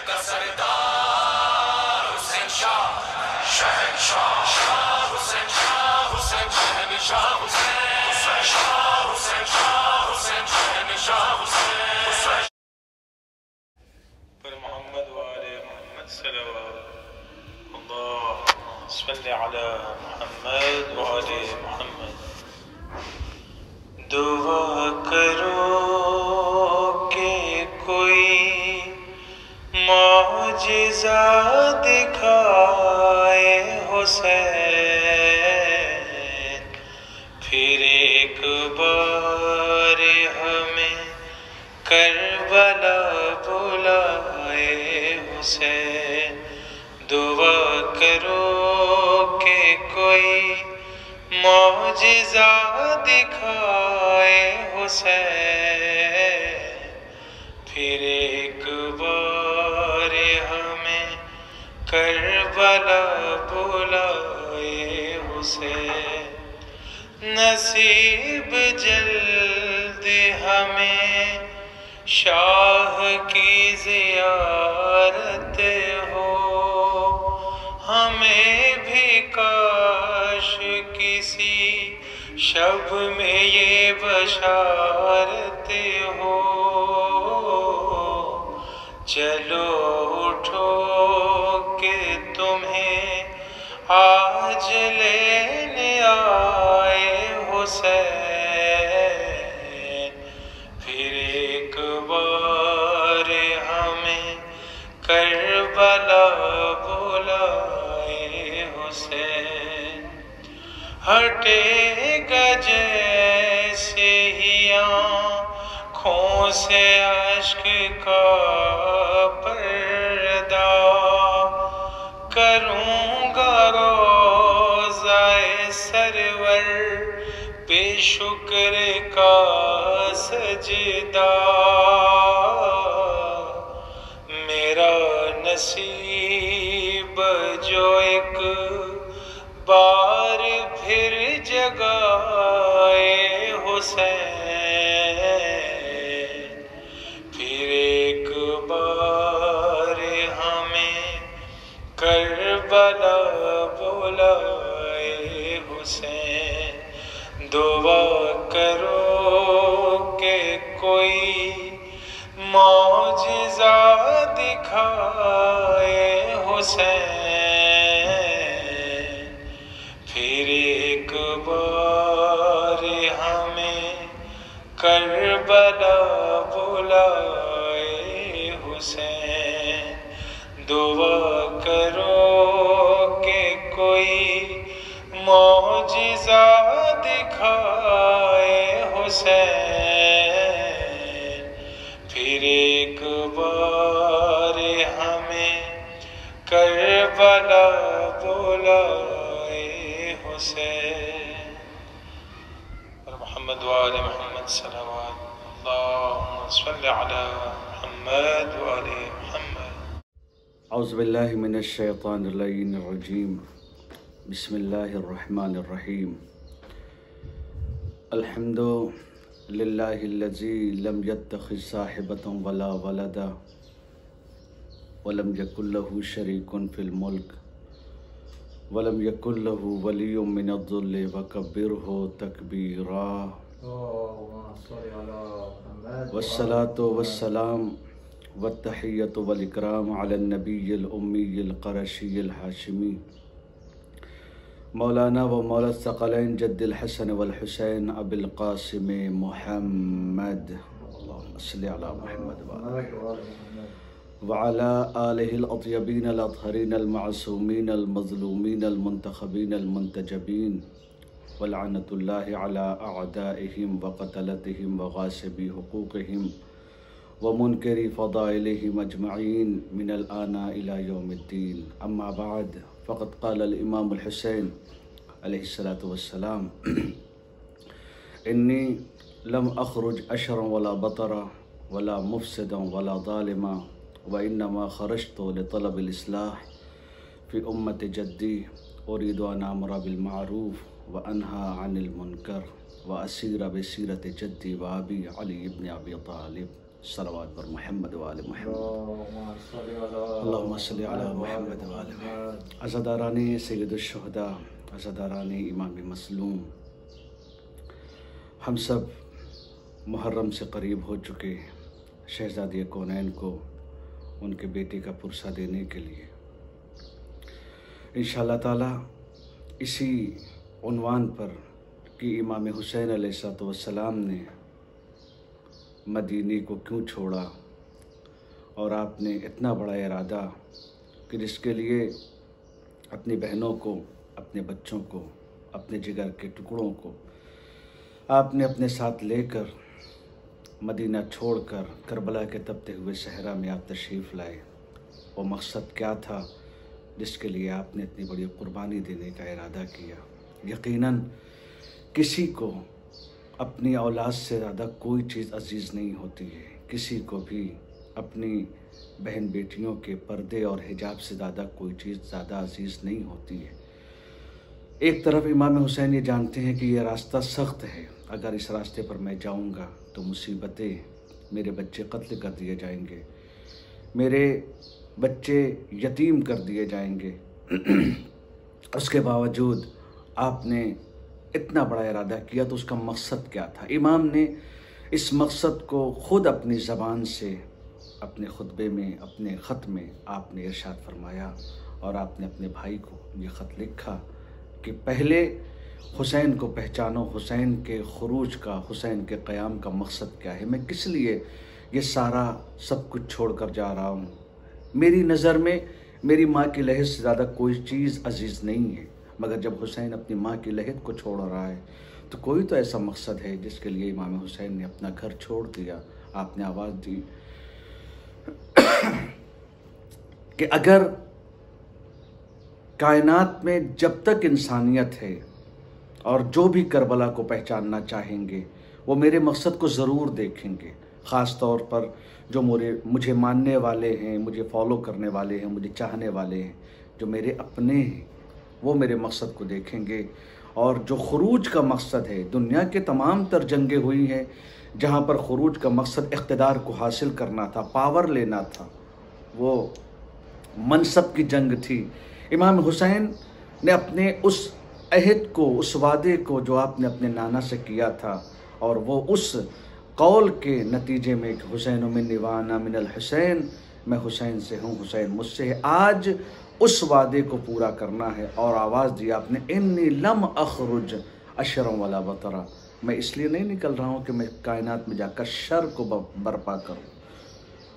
کا سردار حسین شاہ شہنشاہ شاہ حسین شاہ حسین شہنشاہ حسین شاہ حسین شاہ حسین شہنشاہ حسین پر محمد وآل محمد صلوات اللہ صلی علی محمد وآل محمد. دعا کرو کہ کوئی معجزہ دکھائے حسین, پھر ایک بار ہمیں کربلا بلائے حسین. دعا کرو کہ کوئی معجزہ دکھائے حسین, پھر ایک بار ہمیں کربلا بلائے حسین. نصیب جلد ہمیں شاہ کی زیارت ہو, ہمیں بھی کاش کسی شب میں یہ بشارت ہو. چلو اٹھو کہ تمہیں آج لینے آئے حسین, پھر ایک بار ہمیں کربلا بلائے حسین. ہٹے گا جیسے ہی آنکھوں سے اشک کا پردہ, کروں گا روضہ سرور پہ شکر کا سجدہ. میرا نصیب جو ایک بار پھر جگائے حسین, پھر ایک بار ہمیں کربلا بلائے حسین. دعا کرو کہ کوئی معجزہ دکھائے حسین, پھر ایک بار ہمیں کربلا بلائے حسین. دعا کرو کہ کوئی معجزہ دکھائے حسین, پھر ایک بار ہمیں کربلا بلائے حسین. اور محمد وآل محمد صلوات اللہم صلی علی محمد وآل محمد. اعوذ باللہ من الشیطان اللعین الرجیم. بسم اللہ الرحمن الرحیم. الحمد للہ الذی لم یتخذ صاحبۃ ولا ولدا ولم یکن لہ شریک فی الملک ولم یکن لہ ولی من الذل وکبرہ تکبیرا. والصلاة والسلام والتحیۃ والاکرام علی النبی الامی القرشی الہاشمی مولانا و مولا الثقلین جد الحسن والحسین ابی القاسم محمد. اللہم صلی علی محمد وعلی آلہ الاطیبین الاطہرین المعصومین المظلومین المنتخبین المنتجبین, ولعنۃ اللہ علی اعدائہم وقتلتہم وغاصبی حقوقہم ومنکری فضائلہم اجمعین من الآن الی یوم الدین. اما بعد, فقد قال الامام الحسین علیہ الصلاۃ والسلام انی لم اخرج اشرا ولا بطرا ولا مفسدا ولا ظالما وانما خرجت لطلب الاصلاح فی امت جدی اريد ان امر بالمعروف وانهى عن المنکر واسیر بسیرت جدی وابی علی بن ابی طالب صلوات پر محمد و آل محمد اللہم صلی علی محمد و آل محمد۔ عزاداران سید الشہداء، عزاداران امام مظلوم، ہم سب محرم سے قریب ہو چکے شہزادی کونین کو ان کے بیٹے کا پرسہ دینے کے لیے انشاءاللہ تعالی اسی عنوان پر کہ امام حسین علیہ السلام نے مدینے کو کیوں چھوڑا، اور آپ نے اتنا بڑا ارادہ کہ جس کے لیے اپنی بہنوں کو، اپنے بچوں کو، اپنے جگر کے ٹکڑوں کو آپ نے اپنے ساتھ لے کر مدینہ چھوڑ کر کربلا کے تپتے ہوئے صحرا میں آپ تشریف لائے۔ وہ مقصد کیا تھا جس کے لیے آپ نے اتنی بڑی قربانی دینے کا ارادہ کیا؟ یقیناً کسی کو اپنی اولاد سے زیادہ کوئی چیز عزیز نہیں ہوتی ہے، کسی کو بھی اپنی بہن بیٹیوں کے پردے اور حجاب سے زیادہ کوئی چیز زیادہ عزیز نہیں ہوتی ہے۔ ایک طرف امام حسین یہ جانتے ہیں کہ یہ راستہ سخت ہے، اگر اس راستے پر میں جاؤں گا تو مصیبتیں، میرے بچے قتل کر دیے جائیں گے، میرے بچے یتیم کر دیے جائیں گے۔ اس کے باوجود آپ نے اتنا بڑا ارادہ کیا تو اس کا مقصد کیا تھا؟ امام نے اس مقصد کو خود اپنی زبان سے اپنے خطبے میں، اپنے خط میں آپ نے ارشاد فرمایا، اور آپ نے اپنے بھائی کو یہ خط لکھا کہ پہلے حسین کو پہچانو، حسین کے خروج کا، حسین کے قیام کا مقصد کیا ہے، میں کس لیے یہ سارا سب کچھ چھوڑ کر جا رہا ہوں۔ میری نظر میں میری ماں کی لحد سے زیادہ کوئی چیز عزیز نہیں ہے، مگر جب حسین اپنی ماں کی لحد کو چھوڑ رہا ہے تو کوئی تو ایسا مقصد ہے جس کے لیے امام حسین نے اپنا گھر چھوڑ دیا۔ آپ نے آواز دی کہ اگر کائنات میں جب تک انسانیت ہے اور جو بھی کربلا کو پہچاننا چاہیں گے وہ میرے مقصد کو ضرور دیکھیں گے، خاص طور پر جو مجھے ماننے والے ہیں، مجھے فالو کرنے والے ہیں، مجھے چاہنے والے ہیں، جو میرے اپنے ہیں، وہ میرے مقصد کو دیکھیں گے۔ اور جو خروج کا مقصد ہے، دنیا کے تمام تر جنگیں ہوئی ہیں جہاں پر خروج کا مقصد اقتدار کو حاصل کرنا تھا، پاور لینا تھا، وہ منصب کی جنگ تھی۔ امام حسین نے اپنے اس عہد کو، اس وعدے کو جو آپ نے اپنے نانا سے کیا تھا، اور وہ اس قول کے نتیجے میں کہ حسین منی وانا من الحسین، میں حسین سے ہوں، حسین مجھ سے ہے، آج اس وعدے کو پورا کرنا ہے۔ اور آواز دی آپ نے انی لم اخرج اشرا ولا بطرا، میں اس لیے نہیں نکل رہا ہوں کہ میں کائنات میں جا کر شر کو برپا کروں،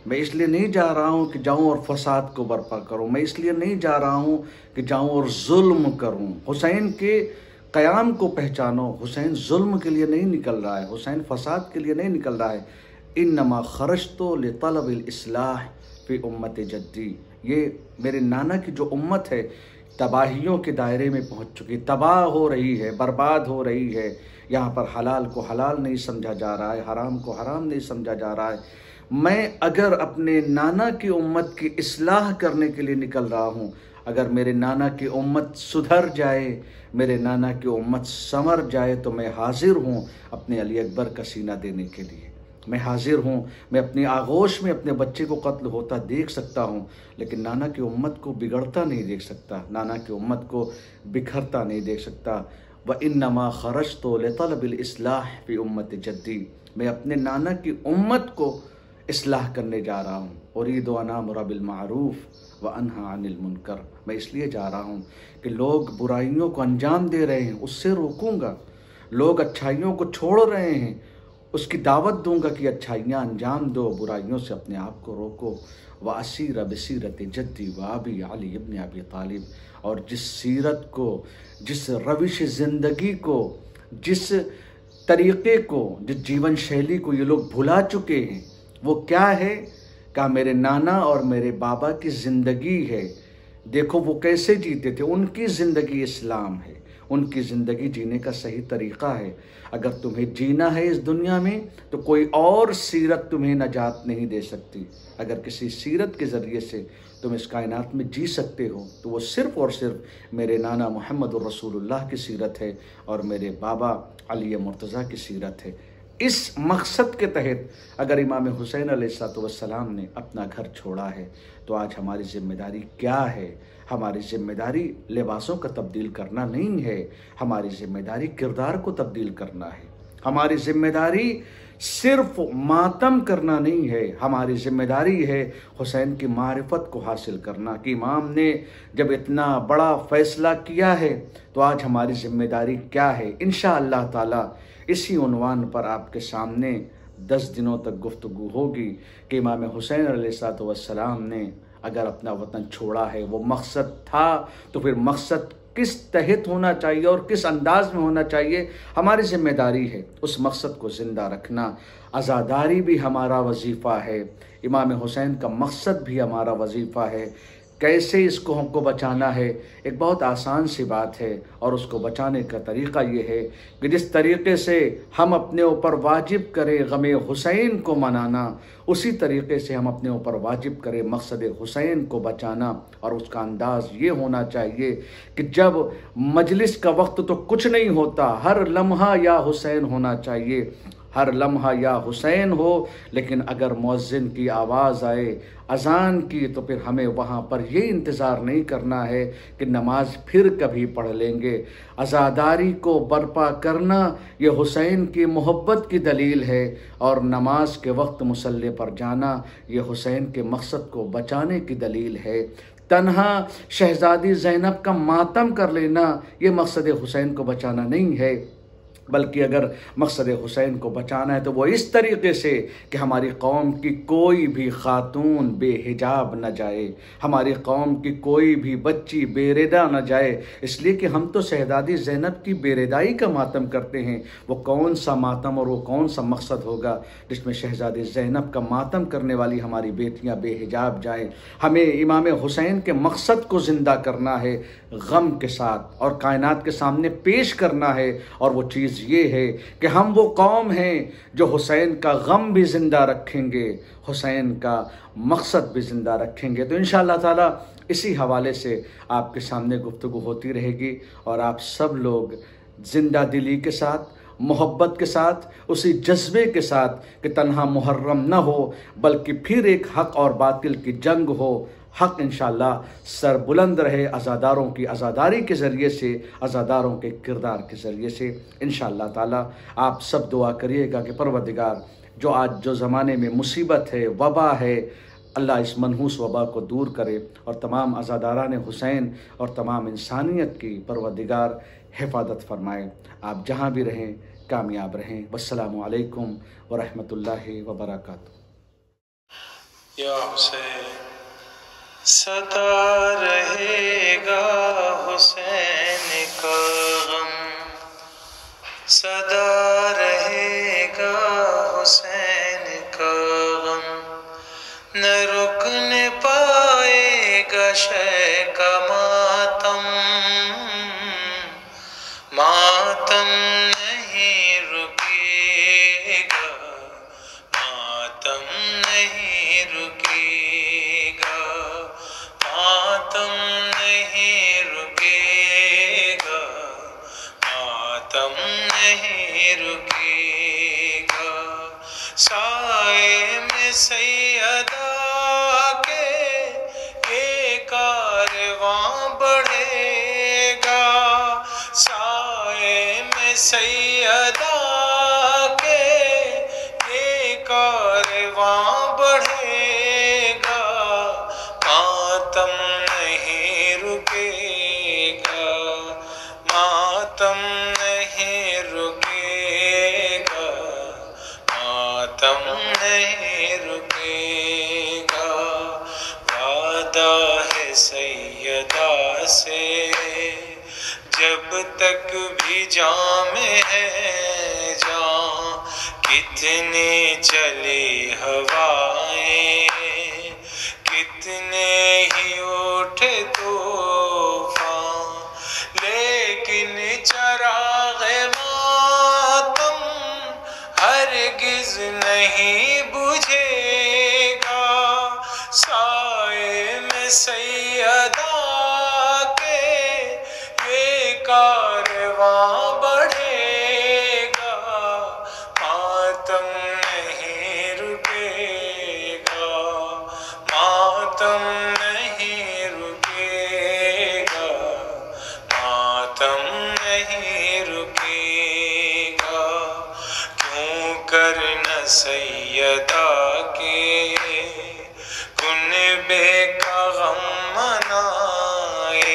میں اس لیے نہیں جا رہا ہوں کہ جاؤں اور فساد کو برپا کروں، میں اس لیے نہیں جا رہا ہوں کہ جاؤں اور ظلم کروں۔ حسین کے قیام کو پہچانو، حسین ظلم کے لیے نہیں نکل رہا ہے، حسین فساد کے لیے نہیں نکل رہا ہے۔ انما خرجت لطلب الاصلاح فی امت جدی، یہ میرے نانا کی جو امت ہے تباہیوں کے دائرے میں پہنچ چکی، تباہ ہو رہی ہے، برباد ہو رہی ہے، یہاں پر حلال کو حلال نہیں سمجھا جا رہا ہے، حرام کو حرام نہیں سمجھا جا رہا ہے۔ میں اگر اپنے نانا کی امت کی اصلاح کرنے کے لیے نکل رہا ہوں، اگر میرے نانا کی امت سدھر جائے، میرے نانا کی امت سنور جائے، تو میں حاضر ہوں اپنے علی اکبر کا سینہ دینے کے لیے، میں حاضر ہوں، میں اپنی آغوش میں اپنے بچے کو قتل ہوتا دیکھ سکتا ہوں، لیکن نانا کی امت کو بگڑتا نہیں دیکھ سکتا، نانا کی امت کو بکھرتا نہیں دیکھ سکتا۔ وَإِنَّمَا خَرَجْتُ لِطَلَبِ الْإِصْلَاحِ فِي أُمَّةِ جَدِّي، میں اپنے نانا کی امت کو اصلاح کرنے جا رہا ہوں۔ اُرِيدُ أَنْ آمُرَ بِالْمَعْرُوفِ وَأَنْهَى عَنِ الْمُنْكَرِ، میں اس لیے جا رہا ہوں کہ لوگ برائیوں کو انجام دے رہے ہیں، اس سے روکوں گا، لوگ اچھائیوں کو چھوڑ رہے ہیں، اس کی دعوت دوں گا کہ اچھائیاں انجام دو، برائیوں سے اپنے آپ کو روکو۔ وَأَسِيرَ بِسِيرَةِ جَدِّي وَأَبِي عَلِي ابن ابی طالب، اور جس سیرت کو، جس روش زندگی کو، جس طریقے کو، جس جیون شیلی کو یہ لوگ بھلا چکے ہیں، وہ کیا ہے؟ کہ میرے نانا اور میرے بابا کی زندگی ہے، دیکھو وہ کیسے جیتے تھے، ان کی زندگی اسلام ہے، ان کی زندگی جینے کا صحیح طریقہ ہے۔ اگر تمہیں جینا ہے اس دنیا میں تو کوئی اور سیرت تمہیں نجات نہیں دے سکتی۔ اگر کسی سیرت کے ذریعے سے تم اس کائنات میں جی سکتے ہو تو وہ صرف اور صرف میرے نانا محمد الرسول اللہ کی سیرت ہے اور میرے بابا علی مرتضیٰ کی سیرت ہے۔ اس مقصد کے تحت اگر امام حسین علیہ السلام نے اپنا گھر چھوڑا ہے تو آج ہماری ذمہ داری کیا ہے؟ ہماری ذمہ داری لباسوں کا تبدیل کرنا نہیں ہے، ہماری ذمہ داری کردار کو تبدیل کرنا ہے، ہماری ذمہ داری صرف ماتم کرنا نہیں ہے، ہماری ذمہ داری ہے حسین کی معرفت کو حاصل کرنا کہ امام نے جب اتنا بڑا فیصلہ کیا ہے تو آج ہماری ذمہ داری کیا ہے۔ انشاءاللہ تعالی اسی عنوان پر آپ کے سامنے 10 دنوں تک گفتگو ہوگی کہ امام حسین علیہ السلام نے اگر اپنا وطن چھوڑا ہے وہ مقصد تھا تو پھر مقصد کس تحت ہونا چاہیے اور کس انداز میں ہونا چاہیے۔ ہماری ذمہ داری ہے اس مقصد کو زندہ رکھنا، عزاداری بھی ہمارا وظیفہ ہے، امام حسین کا مقصد بھی ہمارا وظیفہ ہے۔ کیسے اس کو ہم کو بچانا ہے؟ ایک بہت آسان سی بات ہے، اور اس کو بچانے کا طریقہ یہ ہے کہ جس طریقے سے ہم اپنے اوپر واجب کریں غم حسین کو منانا، اسی طریقے سے ہم اپنے اوپر واجب کریں مقصد حسین کو بچانا، اور اس کا انداز یہ ہونا چاہیے کہ جب مجلس کا وقت تو کچھ نہیں ہوتا، ہر لمحہ یا حسین ہونا چاہیے، ہر لمحہ یا حسین ہو، لیکن اگر مؤذن کی آواز آئے اذان کی تو پھر ہمیں وہاں پر یہ انتظار نہیں کرنا ہے کہ نماز پھر کبھی پڑھ لیں گے۔ عزاداری کو برپا کرنا یہ حسین کی محبت کی دلیل ہے، اور نماز کے وقت مصلی پر جانا یہ حسین کے مقصد کو بچانے کی دلیل ہے۔ تنہا شہزادی زینب کا ماتم کر لینا یہ مقصد حسین کو بچانا نہیں ہے، بلکہ اگر مقصد حسین کو بچانا ہے تو وہ اس طریقے سے کہ ہماری قوم کی کوئی بھی خاتون بے حجاب نہ جائے، ہماری قوم کی کوئی بھی بچی بے ردا نہ جائے، اس لیے کہ ہم تو شہزادی زینب کی بے ردائی کا ماتم کرتے ہیں۔ وہ کون سا ماتم اور وہ کون سا مقصد ہوگا جس میں شہزادی زینب کا ماتم کرنے والی ہماری بیٹیاں بے حجاب جائیں؟ ہمیں امام حسین کے مقصد کو زندہ کرنا ہے غم کے ساتھ، اور کائنات کے سامنے پیش کرنا ہے، اور وہ چیز یہ ہے کہ ہم وہ قوم ہیں جو حسین کا غم بھی زندہ رکھیں گے، حسین کا مقصد بھی زندہ رکھیں گے۔ تو انشاءاللہ تعالی اسی حوالے سے آپ کے سامنے گفتگو ہوتی رہے گی، اور آپ سب لوگ زندہ دلی کے ساتھ، محبت کے ساتھ، اسی جذبے کے ساتھ کہ تنہا محرم نہ ہو بلکہ پھر ایک حق اور باطل کی جنگ ہو، حق انشاءاللہ سر بلند رہے عزاداروں کی عزاداری کے ذریعے سے، عزاداروں کے کردار کے ذریعے سے۔ انشاءاللہ تعالی آپ سب دعا کریے گا کہ پروردگار جو زمانے میں مصیبت ہے، وبا ہے، اللہ اس منحوس وبا کو دور کرے، اور تمام عزاداران حسین اور تمام انسانیت کی پروردگار حفاظت فرمائے۔ آپ جہاں بھی رہیں کامیاب رہیں۔ والسلام علیکم ورحمۃ اللہ وبرکاتہ۔ یا حسین سدا رہے گا حسین کا غم، سدا رہے گا حسین کا غم، نہ رکن پائے گا شے کا ماتم، ماتم نہیں رکے گا، ماتم نہیں رکے گا، ماتم نہیں رکے گا، ماتم نہیں رکے گا، سائے میں سیدہ کے یہ کارواں بڑھے گا، سائے میں سیدہ کے یہ کارواں بڑھے گا، ماتم نہیں رکے گا، ماتم نہیں رکے گا، ماتم نہیں رکے گا، وعدہ ہے سیدہ سے جب تک بھی جام ہے جان، کتنے چلے ہوائیں، کتنے ہی اٹھے طوفان، لیکن چراغ ماتم ہرگز نہیں بجھے گا، سائے میں سیدہ کے یہ کارواں بڑھے گا، ادا کے کنبے کا غم منائے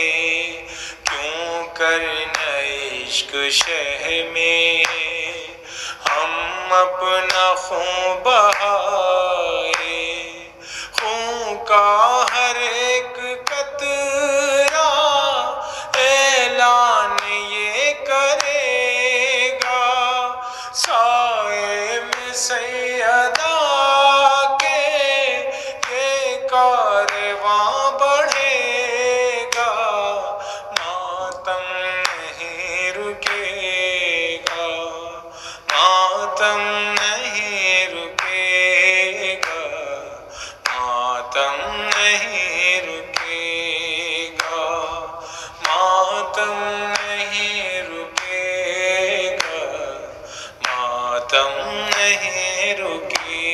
کیوں کرنا عشق شہ میں ہم اپنا خون بہائے خون کا ہر ایک قطرہ اعلان یہ کرے گا سائے میں سیدہ کے یہ کارواں بڑھے گا ماتم نہیں رکے گا ماتم نہیں رکے گا ماتم نہیں رکے گا ماتم نہیں رکے گا ماتم نہیں رکے